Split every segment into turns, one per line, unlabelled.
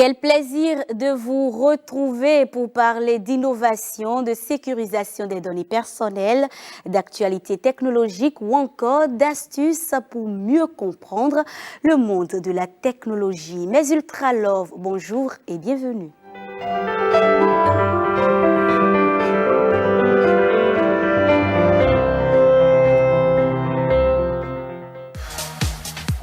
Quel plaisir de vous retrouver pour parler d'innovation, de sécurisation des données personnelles, d'actualité technologique ou encore d'astuces pour mieux comprendre le monde de la technologie. Mes Ultra Love, bonjour et bienvenue.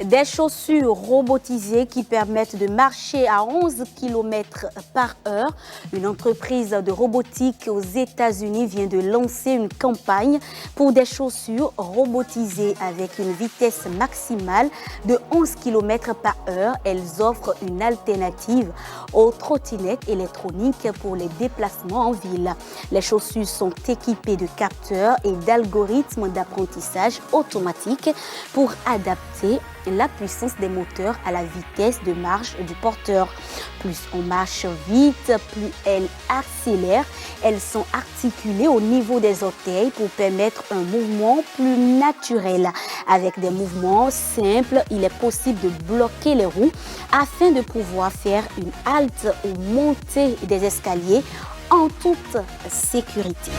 Des chaussures robotisées qui permettent de marcher à 11 km par heure. Une entreprise de robotique aux États-Unis vient de lancer une campagne pour des chaussures robotisées avec une vitesse maximale de 11 km par heure. Elles offrent une alternative aux trottinettes électroniques pour les déplacements en ville. Les chaussures sont équipées de capteurs et d'algorithmes d'apprentissage automatique pour adapter la puissance des moteurs à la vitesse de marche du porteur. Plus on marche vite, plus elles accélèrent. Elles sont articulées au niveau des orteils pour permettre un mouvement plus naturel. Avec des mouvements simples, il est possible de bloquer les roues afin de pouvoir faire une halte ou monter des escaliers en toute sécurité.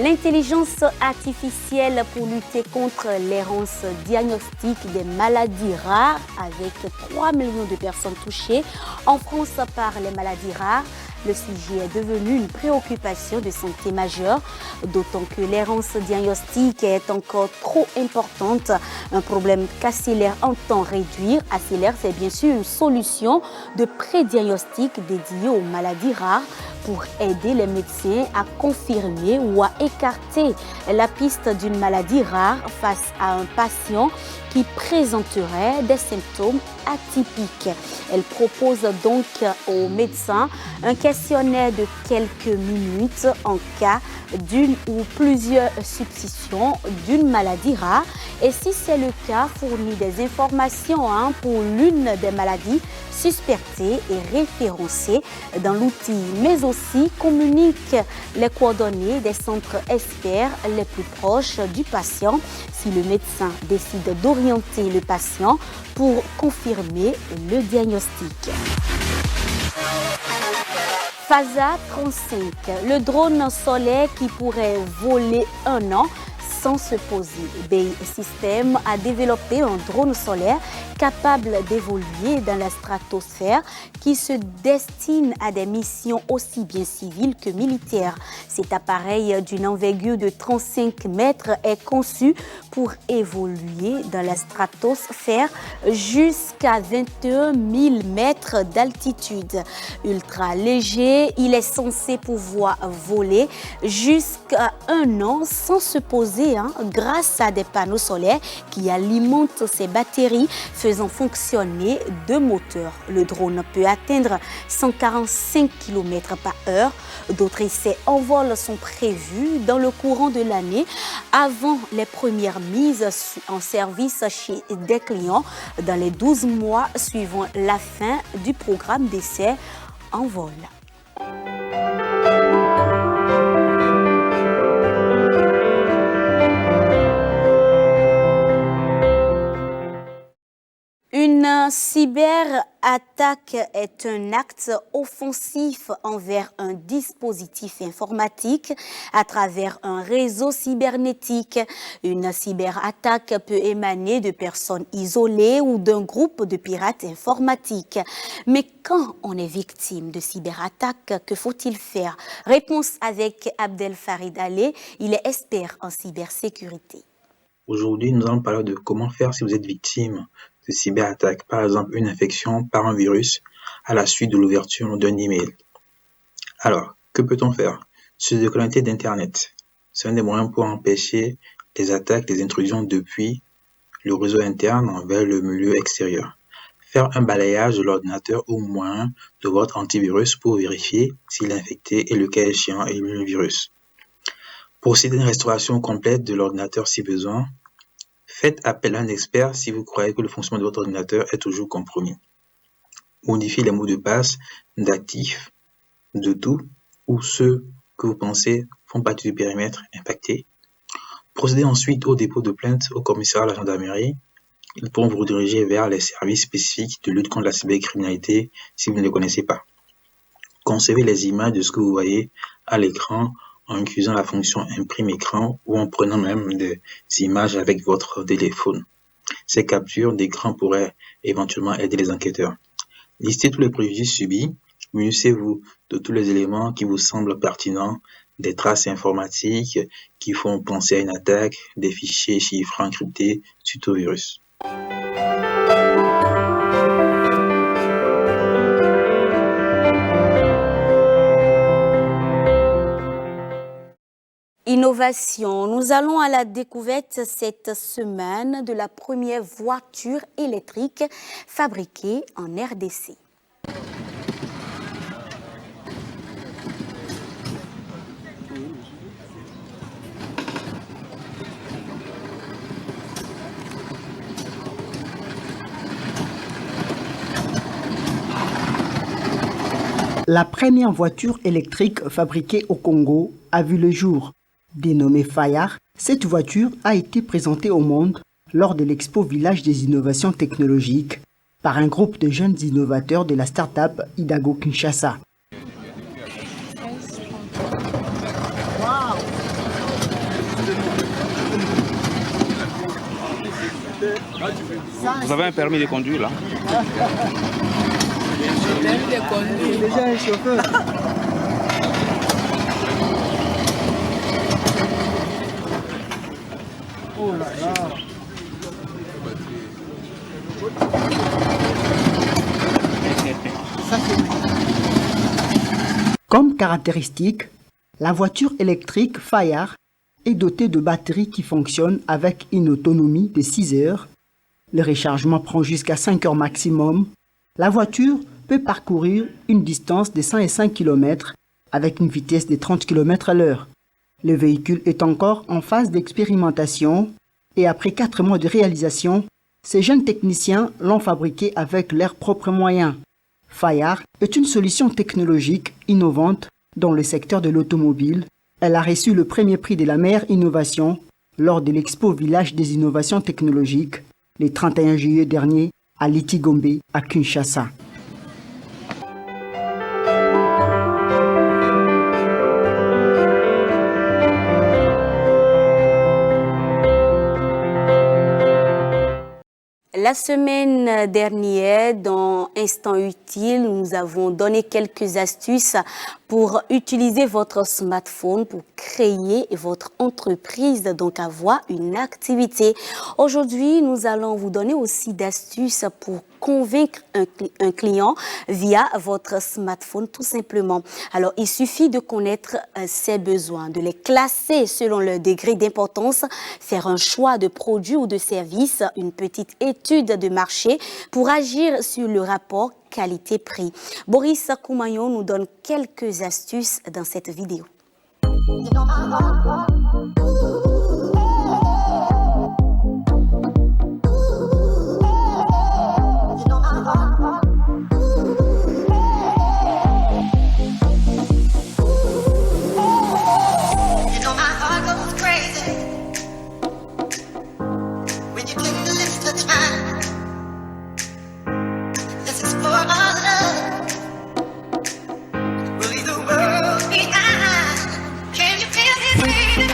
L'intelligence artificielle pour lutter contre l'errance diagnostique des maladies rares, avec 3 millions de personnes touchées en France par les maladies rares. Le sujet est devenu une préoccupation de santé majeure, d'autant que l'errance diagnostique est encore trop importante. Un problème qu'Acélère entend réduire. Acélère, c'est bien sûr une solution de pré-diagnostic dédiée aux maladies rares pour aider les médecins à confirmer ou à écarter la piste d'une maladie rare face à un patient qui présenterait des symptômes atypiques. Elle propose donc aux médecins un questionnaire de quelques minutes en cas d'une ou plusieurs suspicions d'une maladie rare et si c'est le cas, fournit des informations pour l'une des maladies suspectées et référencées dans l'outil, mais aussi communique les coordonnées des centres experts les plus proches du patient si le médecin décide d'orienter le patient pour confirmer le diagnostic. Faza 35, le drone solaire qui pourrait voler un an sans se poser. BEI System a développé un drone solaire capable d'évoluer dans la stratosphère qui se destine à des missions aussi bien civiles que militaires. Cet appareil d'une envergure de 35 mètres est conçu pour évoluer dans la stratosphère jusqu'à 21 000 mètres d'altitude. Ultra léger, il est censé pouvoir voler jusqu'à un an sans se poser grâce à des panneaux solaires qui alimentent ses batteries, faisant fonctionner deux moteurs. Le drone peut atteindre 145 km par heure. D'autres essais en vol sont prévus dans le courant de l'année avant les premières mises en service chez des clients dans les 12 mois suivant la fin du programme d'essai en vol. Une cyberattaque est un acte offensif envers un dispositif informatique à travers un réseau cybernétique. Une cyberattaque peut émaner de personnes isolées ou d'un groupe de pirates informatiques. Mais quand on est victime de cyberattaque, que faut-il faire? Réponse avec Abdel Farid Allé, il est expert en cybersécurité.
Aujourd'hui, nous allons parler de comment faire si vous êtes victime de cyberattaque, par exemple une infection par un virus à la suite de l'ouverture d'un email. Alors, que peut-on faire? Se déconnecter d'Internet. C'est un des moyens pour empêcher les attaques, les intrusions depuis le réseau interne vers le milieu extérieur. Faire un balayage de l'ordinateur au moins de votre antivirus pour vérifier s'il est infecté et le cas échéant éliminer le virus. Procéder à une restauration complète de l'ordinateur si besoin. Faites appel à un expert si vous croyez que le fonctionnement de votre ordinateur est toujours compromis. Modifiez les mots de passe d'actifs, de tout, ou ceux que vous pensez font partie du périmètre impacté. Procédez ensuite au dépôt de plainte au commissariat à la gendarmerie Ils pourront vous rediriger vers les services spécifiques de lutte contre la cybercriminalité si vous ne les connaissez pas. Concevez les images de ce que vous voyez à l'écran en utilisant la fonction imprime écran ou en prenant même des images avec votre téléphone. Ces captures d'écran pourraient éventuellement aider les enquêteurs. Listez tous les préjudices subis, munissez-vous de tous les éléments qui vous semblent pertinents, des traces informatiques qui font penser à une attaque, des fichiers chiffrés encryptés suite au virus.
Innovation. Nous allons à la découverte cette semaine de la première voiture électrique fabriquée en RDC.
La première voiture électrique fabriquée au Congo a vu le jour. Dénommée Fayard, cette voiture a été présentée au monde lors de l'Expo Village des innovations technologiques par un groupe de jeunes innovateurs de la start-up Idago Kinshasa.
Vous avez un permis de conduire là?
Permis de conduire. Déjà un chauffeur. Oh là là.
Comme caractéristique, la voiture électrique Fayard est dotée de batteries qui fonctionnent avec une autonomie de 6 heures. Le rechargement prend jusqu'à 5 heures maximum. La voiture peut parcourir une distance de 105 km avec une vitesse de 30 km à l'heure. Le véhicule est encore en phase d'expérimentation et après 4 mois de réalisation, ces jeunes techniciens l'ont fabriqué avec leurs propres moyens. Fayard est une solution technologique innovante dans le secteur de l'automobile. Elle a reçu le premier prix de la meilleure innovation lors de l'Expo Village des innovations technologiques le 31 juillet dernier à Litigombe à Kinshasa.
La semaine dernière, dans Instant Utile, nous avons donné quelques astuces pour utiliser votre smartphone pour créer votre entreprise, donc avoir une activité. Aujourd'hui, nous allons vous donner aussi d'astuces pour convaincre un client via votre smartphone, tout simplement. Alors, il suffit de connaître ses besoins, de les classer selon leur degré d'importance, faire un choix de produit ou de service, une petite étude de marché pour agir sur le rapport qualité-prix. Boris Koumayon nous donne quelques astuces dans cette vidéo.
Can you feel his radiance?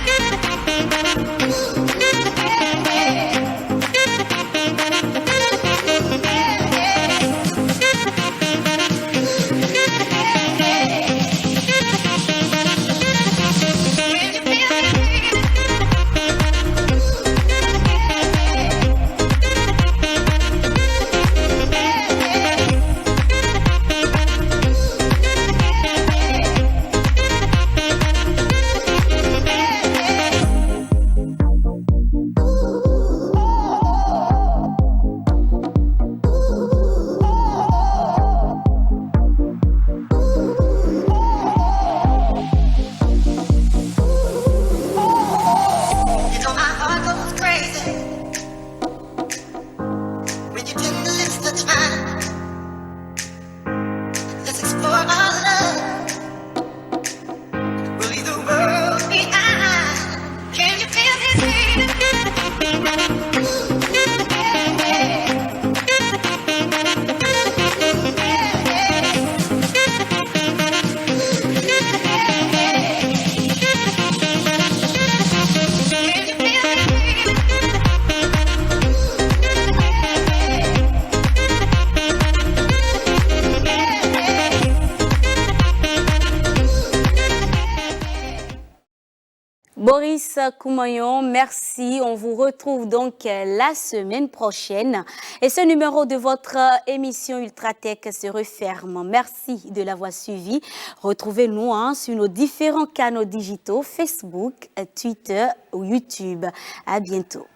Boris Koumayon, merci. On vous retrouve donc la semaine prochaine. Et ce numéro de votre émission Ultratech se referme. Merci de l'avoir suivi. Retrouvez-nous sur nos différents canaux digitaux, Facebook, Twitter ou YouTube. À bientôt.